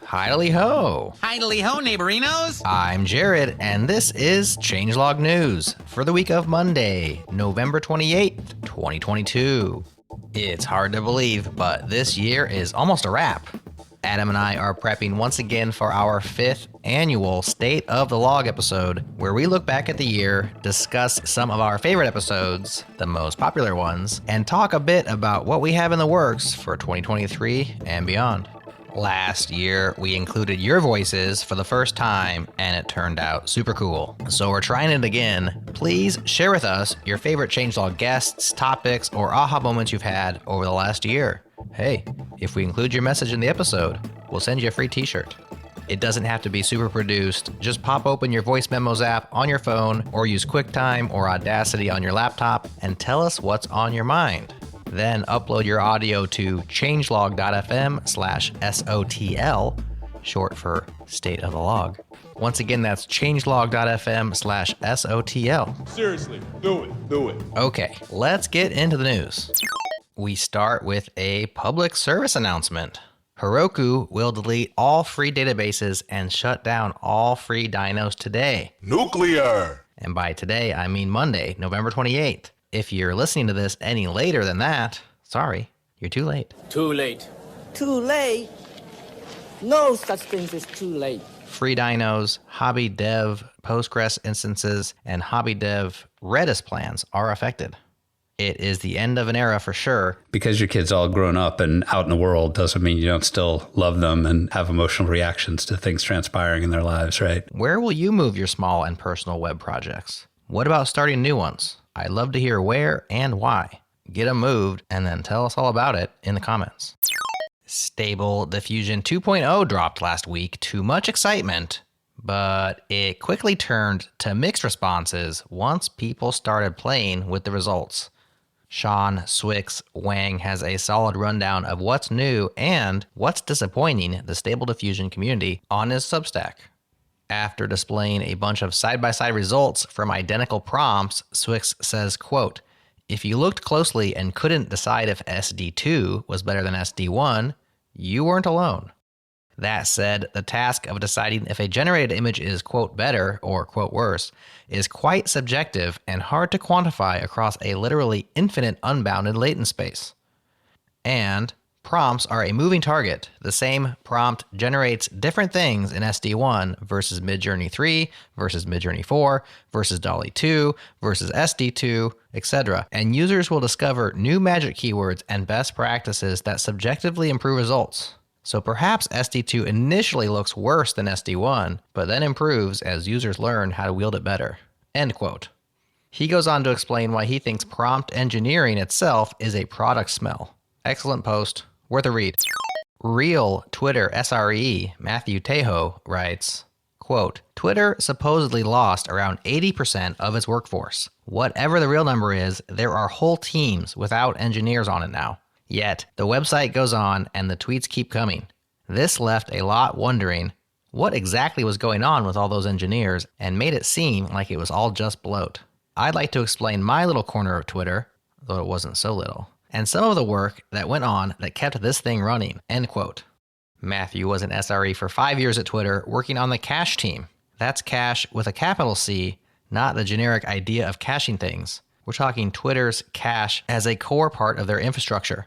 Hi-dally-ho! Hi-dally-ho, neighborinos! I'm Jared, and this is Changelog News for the week of Monday, November 28th, 2022. It's hard to believe, but this year is almost a wrap. Adam and I are prepping once again for our 5th annual State of the Log episode, where we look back at the year, discuss some of our favorite episodes, the most popular ones, and talk a bit about what we have in the works for 2023 and beyond. Last year, we included your voices for the first time, and it turned out super cool. So we're trying it again. Please share with us your favorite changelog guests, topics, or aha moments you've had over the last year. Hey, if we include your message in the episode, we'll send you a free t-shirt. It doesn't have to be super produced. Just pop open your voice memos app on your phone, or use QuickTime or Audacity on your laptop, and tell us what's on your mind. Then upload your audio to changelog.fm/SOTL, short for State of the Log. Once again, that's changelog.fm/SOTL. Seriously, do it. Okay, let's get into the news. We start with a public service announcement. Heroku will delete all free databases and shut down all free dynos today. Nuclear! And by today, I mean Monday, November 28th. If you're listening to this any later than that, sorry, you're too late. Too late. Too late? No such thing as too late. Free dynos, hobby dev Postgres instances, and hobby dev Redis plans are affected. It is the end of an era for sure. Because your kid's all grown up and out in the world doesn't mean you don't still love them and have emotional reactions to things transpiring in their lives, right? Where will you move your small and personal web projects? What about starting new ones? I'd love to hear where and why. Get them moved and then tell us all about it in the comments. Stable Diffusion 2.0 dropped last week to much excitement, but it quickly turned to mixed responses once people started playing with the results. Sean Swix Wang has a solid rundown of what's new and what's disappointing the Stable Diffusion community on his Substack. After displaying a bunch of side-by-side results from identical prompts, Swix says, quote, "If you looked closely and couldn't decide if SD2 was better than SD1, you weren't alone." That said, the task of deciding if a generated image is, quote, better or, quote, worse is quite subjective and hard to quantify across a literally infinite unbounded latent space. And prompts are a moving target. The same prompt generates different things in SD1 versus Midjourney 3 versus Midjourney 4 versus DALL-E 2 versus SD2, etc. And users will discover new magic keywords and best practices that subjectively improve results. So perhaps SD2 initially looks worse than SD1, but then improves as users learn how to wield it better. End quote. He goes on to explain why he thinks prompt engineering itself is a product smell. Excellent post. Worth a read. Real Twitter SRE Matthew Tejo writes, quote, "Twitter supposedly lost around 80% of its workforce. Whatever the real number is, there are whole teams without engineers on it now. Yet, the website goes on and the tweets keep coming. This left a lot wondering what exactly was going on with all those engineers and made it seem like it was all just bloat. I'd like to explain my little corner of Twitter, though it wasn't so little, and some of the work that went on that kept this thing running," end quote. Matthew was an SRE for 5 years at Twitter, working on the cache team. That's cache with a capital C, not the generic idea of caching things. We're talking Twitter's cache as a core part of their infrastructure.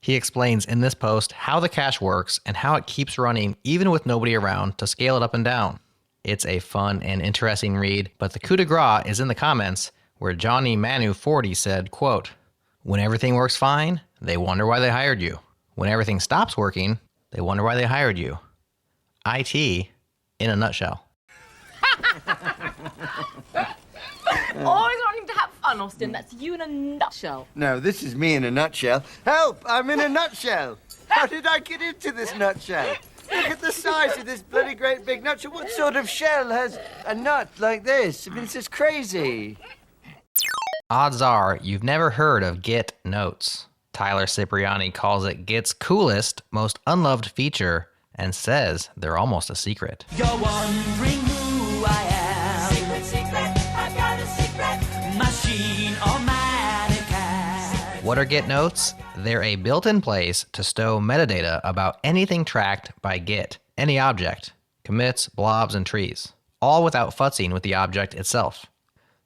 He explains in this post how the cache works and how it keeps running even with nobody around to scale it up and down. It's a fun and interesting read, but the coup de grace is in the comments where Johnny Manu 40 said, quote, "When everything works fine, they wonder why they hired you. When everything stops working, they wonder why they hired you." IT in a nutshell. Always wanting to have fun, Austin. That's you in a nutshell. No, this is me in a nutshell. Help! I'm in a nutshell! How did I get into this nutshell? Look at the size of this bloody great big nutshell. What sort of shell has a nut like this? I mean, it's just crazy. Odds are you've never heard of Git Notes. Tyler Cipriani calls it Git's coolest, most unloved feature and says they're almost a secret. You're wondering who I am. Secret, secret, I've got a secret. Machine or mannequin. What are Git Notes? They're a built-in place to stow metadata about anything tracked by Git, any object, commits, blobs, and trees, all without futzing with the object itself.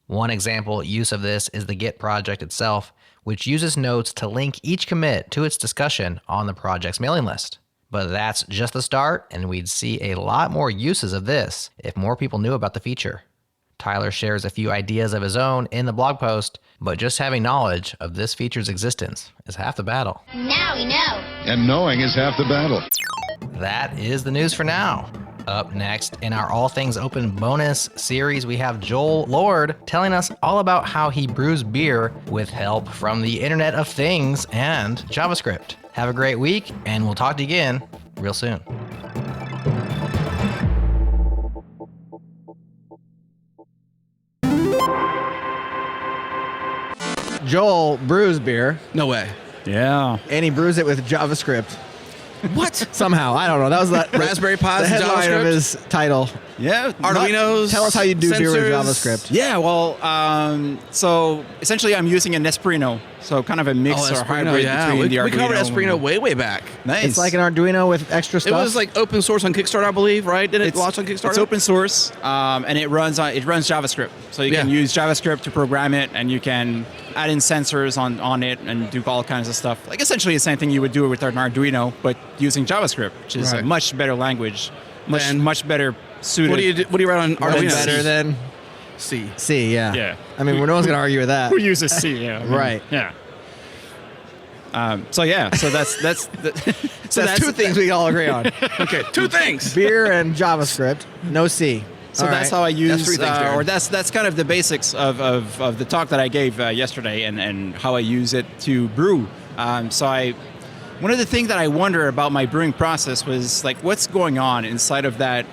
One example use of this is the Git project itself, which uses notes to link each commit to its discussion on the project's mailing list. But that's just the start, and we'd see a lot more uses of this if more people knew about the feature. Tyler shares a few ideas of his own in the blog post, but just having knowledge of this feature's existence is half the battle. Now we know. And knowing is half the battle. That is the news for now. Up next, in our All Things Open bonus series, we have Joel Lor telling us all about how he brews beer with help from the Internet of Things and JavaScript. Have a great week, and we'll talk to you again real soon. Joel brews beer, No way. Yeah. and he brews it with JavaScript. What? Somehow, I don't know. That was the Raspberry Pis the and headline of JavaScript? his title. Yeah. Arduinos. Tell us how you do beer with sensors. JavaScript. Yeah, well, so essentially I'm using an Espruino, so kind of a mix or Espruino, hybrid yeah. between the We Arduino. covered Espruino way back. Nice. It's like an Arduino with extra It stuff. was like open source on Kickstarter, I believe, right? Didn't it launch on Kickstarter? It's open source, and it runs JavaScript. So you can Yeah. use JavaScript to program it, and you can add in sensors on it and do all kinds of stuff. Like essentially the same thing you would do with an Arduino, but using JavaScript, which is a Right. much better language, Then- much better suited. What do you write on What's Arduino? better than C. C, yeah. Yeah. I mean, no one's going to argue with that. Who uses C? Yeah. I mean, Right. Yeah. So that's So that's two things we all agree on. Okay, two things. Beer and JavaScript, no C. So All that's right. how I use, That's three things, Darren. or that's kind of the basics of the talk that I gave yesterday, and how I use it to brew. One of the things that I wonder about my brewing process was like, what's going on inside of that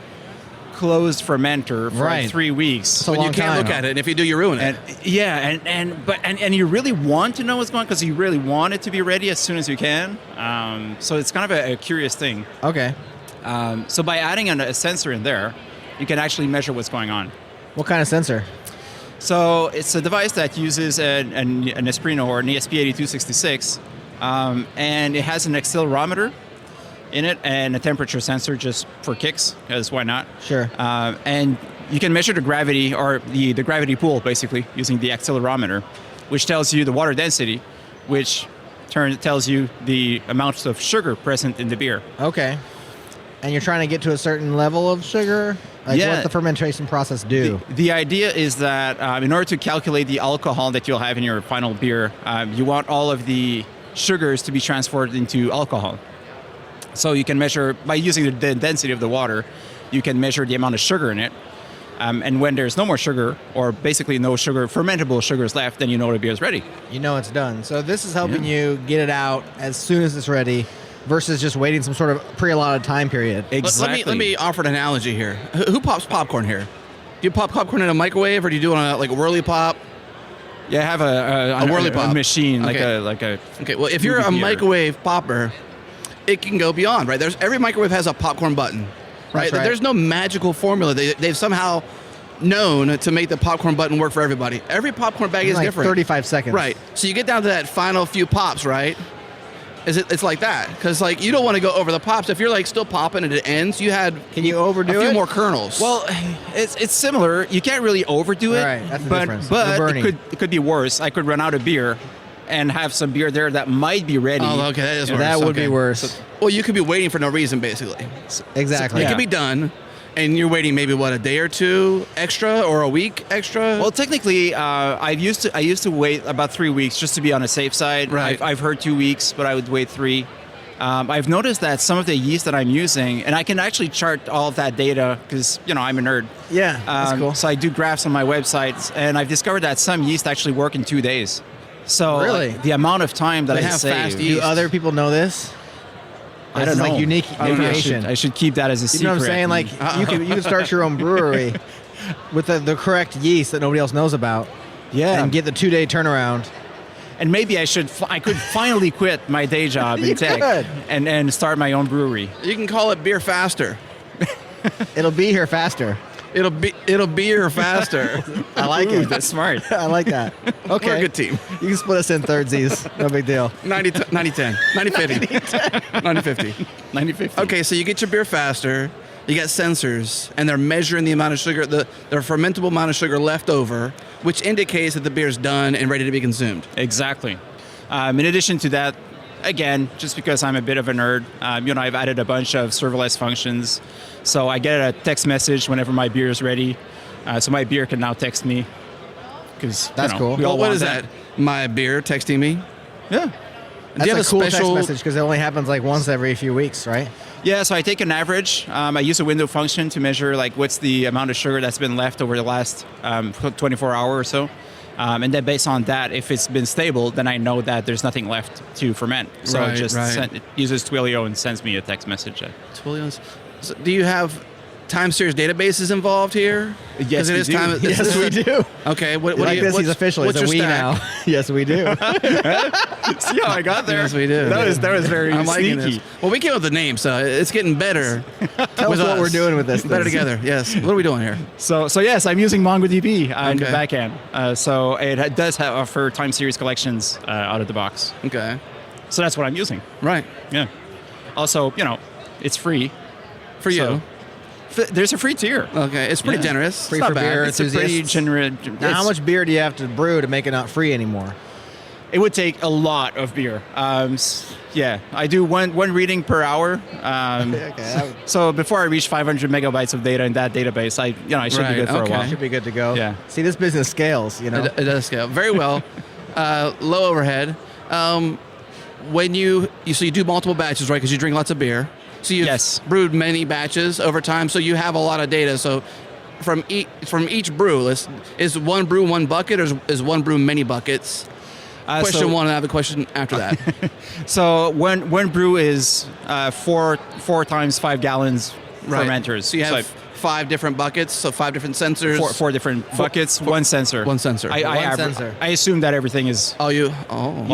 closed fermenter for Right. like 3 weeks? It's a But you long can't time. look at it, and if you do, you ruin it. And yeah, and you really want to know what's going on because you really want it to be ready as soon as you can. So it's kind of a curious thing. Okay. So by adding a sensor in there, you can actually measure what's going on. What kind of sensor? So it's a device that uses an Espruino or an ESP8266, and it has an accelerometer in it and a temperature sensor just for kicks, because why not? Sure. And you can measure the gravity or the gravity pool basically using the accelerometer, which tells you the water density, which tells you the amount of sugar present in the beer. Okay. And you're trying to get to a certain level of sugar? Like, Yeah. what's the fermentation process do? The idea is that in order to calculate the alcohol that you'll have in your final beer, you want all of the sugars to be transferred into alcohol. So you can measure, by using the density of the water, you can measure the amount of sugar in it. And when there's no more sugar, or basically no sugar, fermentable sugars left, then you know the beer is ready. You know it's done. So this is helping you get it out as soon as it's ready versus just waiting some sort of pre-allotted time period. Let me offer an analogy here. Who pops popcorn here? Do you pop popcorn in a microwave, or do you do it on a whirly pop? Yeah, I have a whirly pop machine, Okay. like a. Okay, well, if you're a movie theater. microwave popper, it can go beyond, right? Every microwave has a popcorn button, right? That's right. There's no magical formula. They've somehow known to make the popcorn button work for everybody. Every popcorn bag is like different. 35 seconds. Right. So you get down to that final few pops, right? It's like that, because like you don't want to go over the pops. If you're like still popping and it ends, you had Can you overdo a few it? more kernels. Well, it's similar. You can't really overdo it, Right, that's the but difference. You're burning. it could be worse. I could run out of beer and have some beer there that might be ready. oh, okay, that is worse. That would Okay. be worse. Well, you could be waiting for no reason, basically. Exactly. It could be done, and you're waiting maybe a day or two extra, or a week extra. Well, technically, I used to wait about 3 weeks just to be on the safe side. Right. I've heard 2 weeks, but I would wait 3. I've noticed that some of the yeast that I'm using, and I can actually chart all of that data because I'm a nerd. Yeah, that's cool. So I do graphs on my websites, and I've discovered that some yeast actually work in 2 days. So Really? the amount of time that They I have save, fast Do yeast. other people know this? I This don't is know. like unique Maybe information. I should keep that as a You secret. know what I'm saying? Like you can start your own brewery with the correct yeast that nobody else knows about, yeah, and get the 2-day turnaround. and maybe I could finally quit my day job in You tech could. and start my own brewery. You can call it beer faster. It'll be here faster. It'll beer faster. I like it. That's smart. I like that. Okay. We're a good team. You can split us in thirdsies. No big deal. 90-10, 90-50. 90-50. 90-50. Okay, so you get your beer faster. You got sensors, and they're measuring the amount of sugar, the fermentable amount of sugar left over, which indicates that the beer's done and ready to be consumed. Exactly. In addition to that, again, just because I'm a bit of a nerd, I've added a bunch of serverless functions. So I get a text message whenever my beer is ready. So my beer can now text me. That's cool. We all What want is that? My beer texting me? Yeah. That's Do you have a cool special text message because it only happens like once every few weeks, right? Yeah, so I take an average. I use a window function to measure like what's the amount of sugar that's been left over the last 24 hours or so. And then based on that, if it's been stable, then I know that there's nothing left to ferment. So Right, it uses Twilio and sends me a text message. Twilio's. So do you have time series databases involved here? Yes, it we is do. time. Yes, we do. Okay, what Like do you? this, he's official. He's what's a your we stack? now. Yes, we do. See how I got there? Yes, we do. That was very I'm liking sneaky. this. Well, we came up with the name, so it's getting better. Tell us what we're doing with this. Better thing. together. Yes. What are we doing here? So yes, I'm using MongoDB in the Okay. backend. So it does offer time series collections out of the box. Okay. So that's what I'm using. Right. Yeah. Also, it's free. For you. So, there's a free tier. Okay. It's pretty Yeah. generous. Free It's not for bad. beer. It's a pretty enthusiasts. generous. Now, how much beer do you have to brew to make it not free anymore? It would take a lot of beer. Yeah, I do one reading per hour. Okay. So before I reach 500 megabytes of data in that database, I should Right, be good for okay. a while. Should be good to go. Yeah. See, this business scales, It does scale very well. Low overhead. When you do multiple batches, right? Because you drink lots of beer. So you've Yes. brewed many batches over time, so you have a lot of data. So from each brew, is one brew one bucket, or is one brew many buckets? Question one, and I have a question after that. So one brew is 4 times 5 gallons Right. fermenters. So you have 5 different buckets, so 5 different sensors. four different buckets, one sensor. One sensor. I sensor. I assume that everything is. Oh, You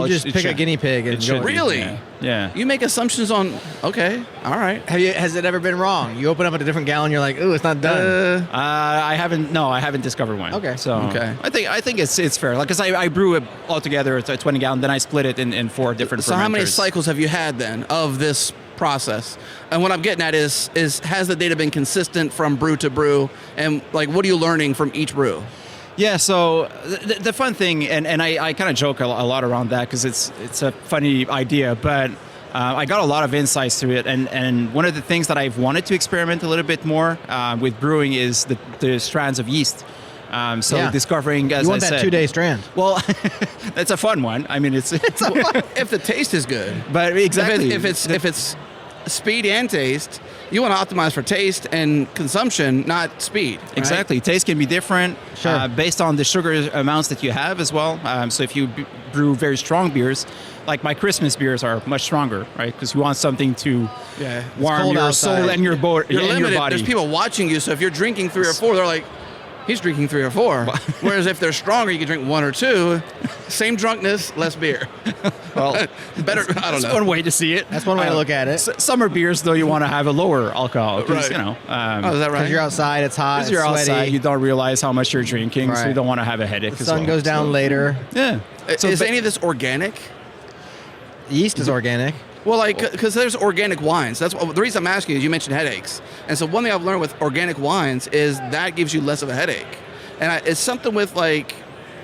just it pick a should- guinea pig and it go. should be. Really? Yeah. You make assumptions on. Okay, all right. Has it ever been wrong? You open up a different gallon, you're like, ooh, it's not done. I haven't discovered one. Okay. So Okay. I think it's fair. Like, cause I brew it all together. It's a 20 gallon. Then I split it in 4 different. So how many fermenters. cycles have you had then of this process? And what I'm getting at is has the data been consistent from brew to brew? And like, what are you learning from each brew? Yeah, so the fun thing, and I kind of joke a lot around that because it's a funny idea, but I got a lot of insights through it, and one of the things that I've wanted to experiment a little bit more with brewing is the strands of yeast. So Yeah. discovering, as You want I that said, 2-day strand. Well, that's a fun one. I mean, it's If the taste is good, but exactly if it's speed and taste, you want to optimize for taste and consumption, not speed. right? Exactly. Taste can be different based on the sugar amounts that you have as well. So if you brew very strong beers, like my Christmas beers are much stronger, right? Because you want something to warm cold your outside. soul and your, You're and your limited. body. There's people watching you, so if you're drinking 3 or 4, they're like, he's drinking 3 or 4. Whereas if they're stronger, you can drink 1 or 2. Same drunkenness, less beer. Well, better. I don't that's know. one way to see it. That's one way to look at it. Summer beers, though, you want to have a lower alcohol. 'Cause, Right. You know, Oh, is that right? Because you're outside, it's hot, because it's you're sweaty. outside, you don't realize how much you're drinking, so Right. you don't want to have a headache. The as sun well. goes down later. Yeah. So is any of this organic? Yeast is organic. Well, like, because there's organic wines. That's what, the reason I'm asking is you mentioned headaches. And so one thing I've learned with organic wines is that gives you less of a headache. And it's something with, like,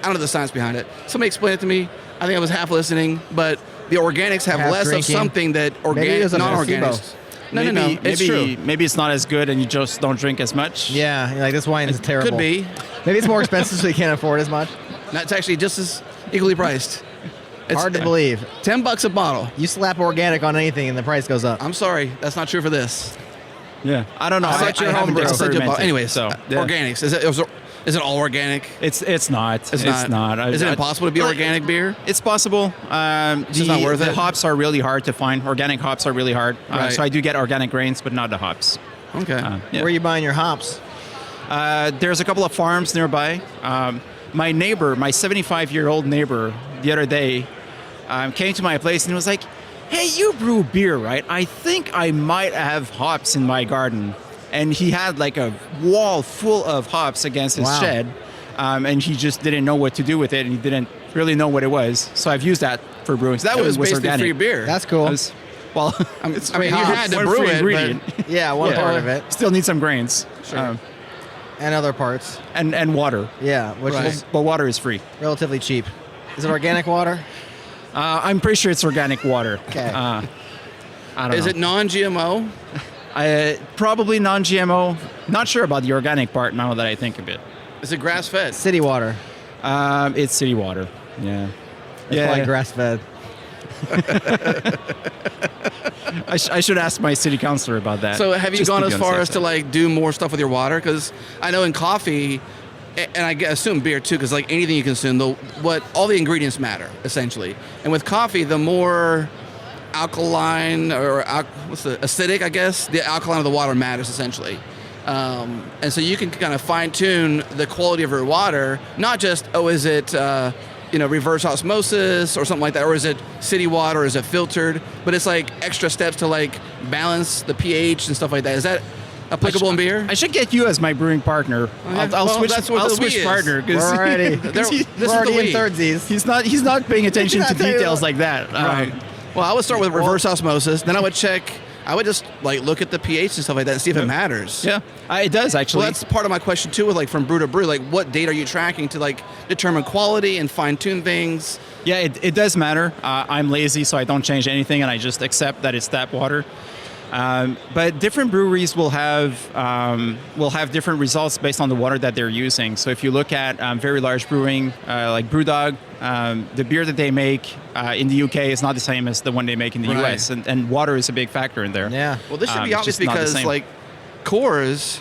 I don't know the science behind it. Somebody explained it to me. I think I was half listening, but the organics have Half less drinking. of something that Maybe it was a non-organics. placebo. No. It's true. Maybe it's not as good, and you just don't drink as much. Yeah, you're like this wine is terrible. Could be. Maybe it's more expensive, so you can't afford as much. That's actually just as equally priced. It's Hard to believe. $10 a bottle. You slap organic on anything, and the price goes up. I'm sorry, that's not true for this. Yeah. I don't know. I thought you were haven't homebrew. experimented, Anyways, so yeah. organics. Is it all organic? It's not. It's not. Is it impossible to be organic beer? It's possible. just not worth the it? hops are really hard to find. Organic hops are really hard. Right. So I do get organic grains, but not the hops. Okay. Yeah. Where are you buying your hops? There's a couple of farms nearby. My neighbor, my 75-year-old neighbor, the other day came to my place and was like, "Hey, you brew beer, right? I think I might have hops in my garden." and he had like a wall full of hops against his Wow. shed, and he just didn't know what to do with it, and he didn't really know what it was. So I've used that for brewing. So that That was basically organic. free beer. That's cool. That was- well, I mean, it's free you hops, had to one brew free it, ingredient. Yeah, one Yeah. part of it. Still need some grains. Sure. And other parts. And water. Yeah, which Right. is But water is free. relatively cheap. Is it organic water? I'm pretty sure it's organic water. Okay. I don't Is know. it non-GMO? Probably non-GMO. Not sure about the organic part now that I think of it. Is it grass-fed? City water. It's city water. Yeah. It's probably grass fed. I should ask my city councilor about that. So have you Just gone to as be on the far safe as to side. like do more stuff with your water? Because I know in coffee, and I assume beer too, because like anything you consume, all the ingredients matter essentially. And with coffee, the more alkaline or acidic, I guess, the alkaline of the water matters essentially. And so you can kind of fine tune the quality of your water, not just is it reverse osmosis or something like that, or is it city water, or is it filtered? But it's like extra steps to like balance the pH and stuff like that. Is that applicable in beer? I should get you as my brewing partner. I'll Well, switch. that's what I'll the switch we is. partner We're because already, This we're is the already in we. thirdsies. he's not paying attention He's to not telling you details what- like that. Right. Well, I would start with reverse osmosis. Then I would just like look at the pH and stuff like that and see if it matters. Yeah, it does actually. Well, that's part of my question too, with like from brew to brew, like what data are you tracking to like determine quality and fine tune things? Yeah, it does matter. I'm lazy, so I don't change anything, and I just accept that it's tap water. But different breweries will have different results based on the water that they're using. So if you look at very large brewing, like BrewDog, the beer that they make in the UK is not the same as the one they make in the Right. US, and water is a big factor in there. Yeah. Well, this should be It's obvious just not the because same. like Coors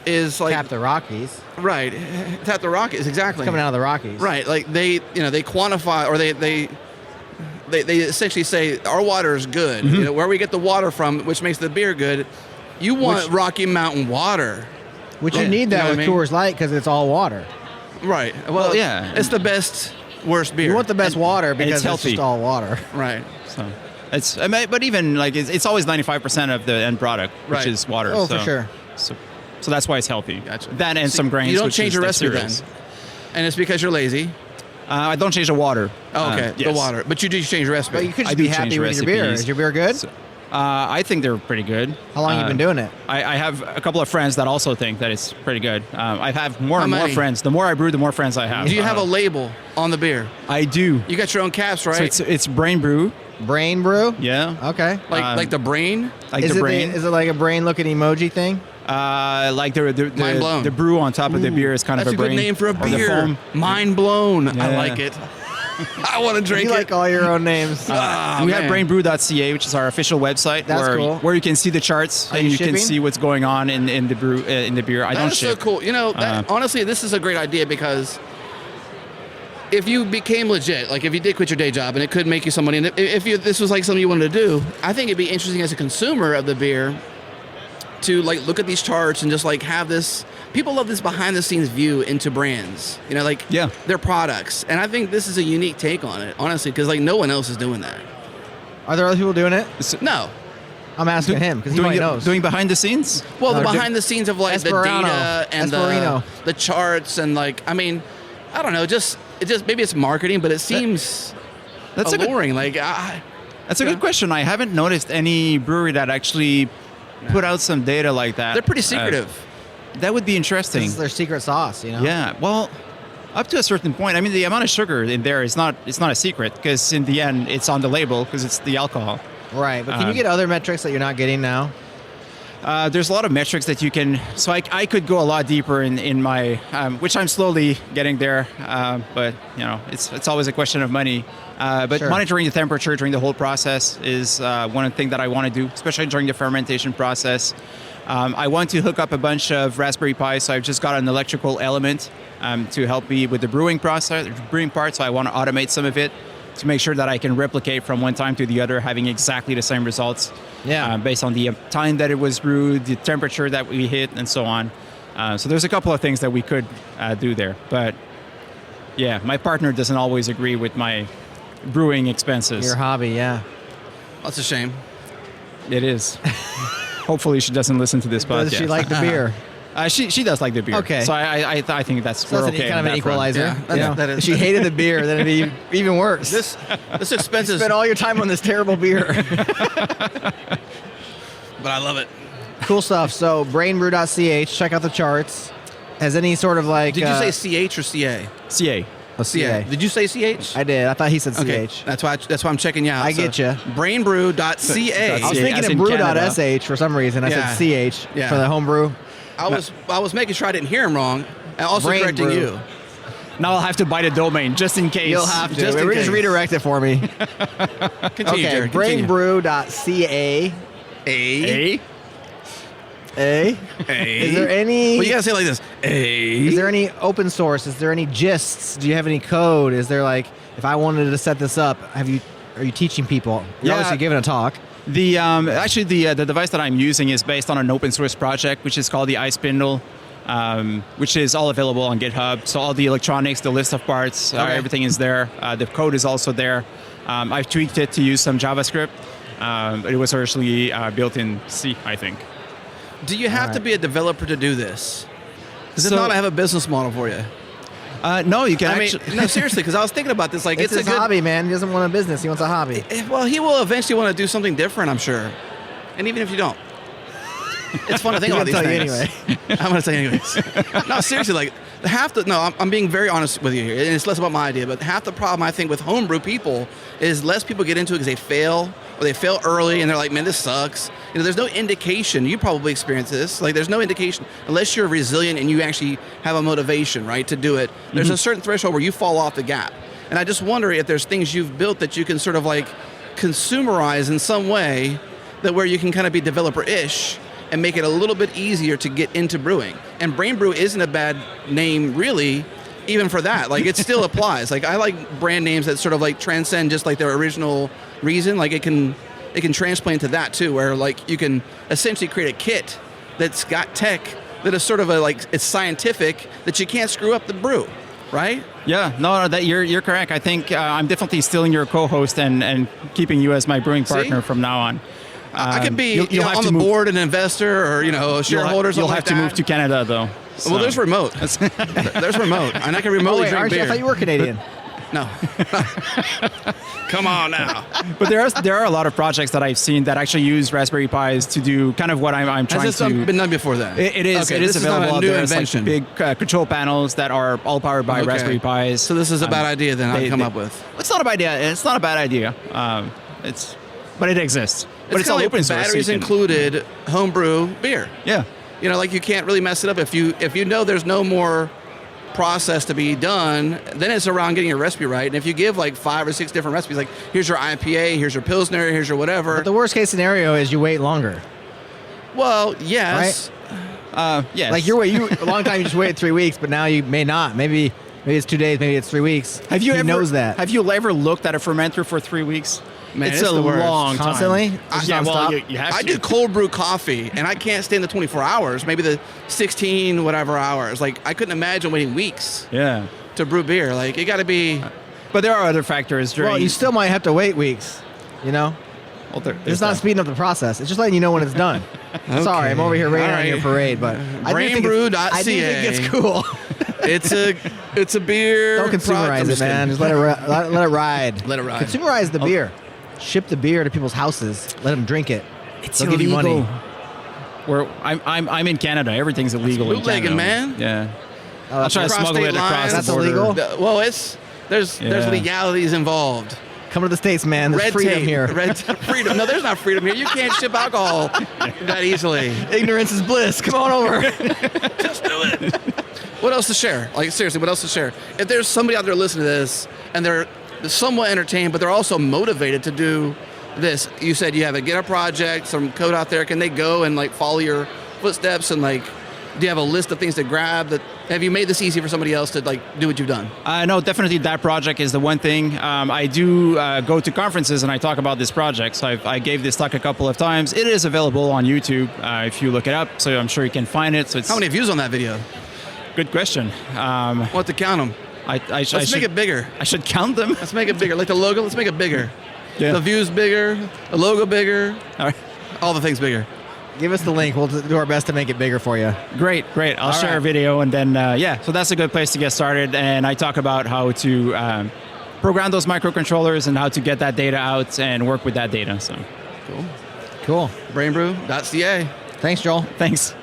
is like Tap the Rockies. right. Tap the Rockies exactly. Coming out of the Rockies. Right, like they quantify or they essentially say our water is good. Mm-hmm. Where we get the water from, which makes the beer good. You want Rocky Mountain water, Which Yeah. you need You that know what with I mean? Coors Light because it's all water. right? Well, yeah. it's the best, worst beer. You want the best water because it's healthy. just all water. right. So but even like it's always 95% of the end product, which Right. is water. Oh, so, for sure. So that's why it's healthy. Gotcha. That and So some grains. You don't which change is your the recipe then, cereals. and it's because you're lazy. I don't change the water. Oh, okay, the yes. water, but you do change your recipe. But you could I just do be change happy with your beer. recipes. Is your beer good? I think they're pretty good. How long you been doing it? I have a couple of friends that also think that it's pretty good. I have more How and more many? friends. The more I brew, the more friends I have. do you have a label on the beer? I do. You got your own caps, right? So it's brain brew. Brain brew? Yeah. Okay. like the brain. Like is the it brain. is it like a brain looking emoji thing? Like Mind blown. the brew on top of the beer is kind That's of a a good brain. name for a or the beer. foam. Mind blown. I Yeah. like it. I want to drink You it. like all your own names. We man. have brainbrew.ca, which is our official website, That's where cool. where you can see the charts Are and you you can shipping? see what's going on in the brew in the beer. I don't That's so ship. cool. Honestly, this is a great idea because if you became legit, like if you did quit your day job and it could make you some money, and if this was like something you wanted to do, I think it'd be interesting as a consumer of the beer to like look at these charts and just like have this. People love this behind the scenes view into brands, Yeah. their products, and I think this is a unique take on it, honestly, because like no one else is doing that. Are there other people doing it? No. I'm asking him because he might knows. Doing behind the scenes. Well, the No, behind the scenes of like the Esperano. data and Esperino. the charts and like, I mean, I don't know, just maybe it's marketing, but it seems That's a good, alluring. that's a good question. I haven't noticed any brewery that actually put out some data like that. They're pretty secretive. That would be interesting. This is their secret sauce, you know? Yeah. Well, up to a certain point. I mean, the amount of sugar in there is not a secret because in the end, it's on the label because it's the alcohol. Right, but can you get other metrics that you're not getting now? There's a lot of metrics that you can. So I could go a lot deeper in my, which I'm slowly getting there. But it's always a question of money. But Sure. monitoring the temperature during the whole process is one of the things that I want to do, especially during the fermentation process. I want to hook up a bunch of Raspberry Pi, so I've just got an electrical element to help me with the brewing process, brewing part. So I want to automate some of it to make sure that I can replicate from one time to the other, having exactly the same results. Yeah. Based on the time that it was brewed, the temperature that we hit, and so on. So there's a couple of things that we could do there. But yeah, my partner doesn't always agree with my brewing expenses. Your hobby, yeah. That's a shame. It is. Hopefully she doesn't listen to this podcast. Does she like the beer? She does like the beer. Okay. So I think that's So we're that's okay. kind of an on that front. equalizer. Yeah, you know? that is- If she hated the beer, then it'd be even worse. This expense is, Spend all your time on this terrible beer. but I love it. Cool stuff. So brainbrew.ch, check out the charts. Has any sort of like... Did you say CH or CA? CA. Oh, CA. Did you say CH? I did. I thought he said Okay, CH. that's why I'm checking you out. I get ya. Brainbrew.ca. I was CA, thinking as of in brew.sh for some reason. I Yeah. said CH Yeah. for the homebrew. I was making sure I didn't hear him wrong, and also Brain correcting brew. you. Now I'll have to buy the domain just in case. You'll have to. Just in Just case. redirect it for me. Continue, Okay, Jared. Continue. brainbrew.ca. A. A. Is there any... Well, you gotta say it like this. Is there any open source? Is there any gists? Do you have any code? Is there like, if I wanted to set this up, are you teaching people? You're Yeah. obviously giving a talk. The actually the device that I'm using is based on an open source project, which is called the iSpindle, which is all available on GitHub. So all the electronics, the list of parts, Okay. everything is there. The code is also there. I've tweaked it to use some JavaScript. It was originally built in C, I think. Do you have to be a developer to do this? Because if So- not, I have a business model for you. No, you can I actually. mean, no, seriously, because I was thinking about this. Like, It's it's his a good hobby, man. He doesn't want a business. He wants a hobby. Well, he will eventually want to do something different, I'm sure. And even if you don't, it's fun to think He's about these gonna tell you things. I'm going to say anyways. No, seriously, like I'm being very honest with you here, and it's less about my idea. But half the problem I think with homebrew people is less people get into it because they fail or they fail early, and they're like, man, this sucks. You know, there's no indication. You probably experience this. Like, there's no indication unless you're resilient and you actually have a motivation, right, to do it. There's a certain threshold where you fall off the gap. And I just wonder if there's things you've built that you can sort of like consumerize in some way, that where you can kind of be developer-ish and make it a little bit easier to get into brewing. And Brain Brew isn't a bad name, really, even for that. Like, it still applies. Like, I like brand names that sort of like transcend just like their original reason. Like, it can transplant to that too, where like you can essentially create a kit that's got tech that is sort of it's scientific, that you can't screw up the brew, right? Yeah, no, that you're correct. I think I'm definitely stealing your co-host and keeping you as my brewing partner from now on. I could be you'll have on to the move. board, an investor, or a shareholder. You'll something have to like move that. to Canada though. Well, there's remote. There's remote, and I can remotely drink aren't you? beer. I thought you were Canadian. No. Come on now. But there are a lot of projects that I've seen that actually use Raspberry Pis to do kind of what I'm Has trying this to. been done before then? It is. Okay, it is this not available a out new there. It's invention. like big control panels that are all powered by Okay. Raspberry Pis. So this is a bad idea then I've come they- up with. It's not a bad idea. It's not a bad idea. But it exists. But it's all kinda open source. so Batteries you can- included, homebrew beer. Yeah. Like you can't really mess it up if you know there's no more process to be done. Then it's around getting your recipe right. And if you give like 5 or 6 different recipes, like here's your IPA, here's your Pilsner, here's your whatever. But the worst case scenario is you wait longer. Well, yes. Yes. Like a long time you just waited 3 weeks, but now you may not. Maybe it's 2 days, maybe it's 3 weeks. Have you he ever knows that. Have you ever looked at a fermenter for 3 weeks? Man, it's it's a the worst. long time. Constantly? Just Yeah, well, nonstop? you have I to. do cold brew coffee, and I can't stand the 24 hours, maybe the 16 whatever hours. Like, I couldn't imagine waiting weeks Yeah. to brew beer. Like, it got to be... But there are other factors during. Well, you still might have to wait weeks. Well, there's it's not that. speeding up the process. It's just letting you know when it's done. Sorry, I'm over here raining All on right. your parade, but I do think it's cool. It's a beer... Don't consumerize it, man. Just let it ride. Let it ride. Consumerize the beer. Ship the beer to people's houses. Let them drink it. It's They'll give you money. I'm in Canada. Everything's illegal in bootlegging, Canada. man. Yeah. Oh, I'll try to across smuggle state it across lines. the That's border. illegal? Well, there's Yeah. legalities involved. Come to the States, man. There's Red freedom tape. here. Freedom. No, there's not freedom here. You can't ship alcohol that easily. Ignorance is bliss. Come on over. Just do it. What else to share? Like, seriously, what else to share? If there's somebody out there listening to this and they're somewhat entertained, but they're also motivated to do this, you said you have a GitHub project, some code out there. Can they go and like follow your footsteps and like, do you have a list of things to grab? Have you made this easy for somebody else to like do what you've done? No, definitely that project is the one thing. I do go to conferences and I talk about this project. So I gave this talk a couple of times. It is available on YouTube if you look it up. So I'm sure you can find it. So it's How many views on that video? Good question. We'll have to count them. Let's make it bigger. I should count them. Let's make it bigger. Like the logo, let's make it bigger. Yeah. The views bigger, the logo bigger, All right. all the things bigger. Give us the link. We'll do our best to make it bigger for you. Great. I'll share a video, and then so that's a good place to get started. And I talk about how to program those microcontrollers and how to get that data out and work with that data. So Cool. Cool. Brainbrew.ca. Thanks, Joel. thanks.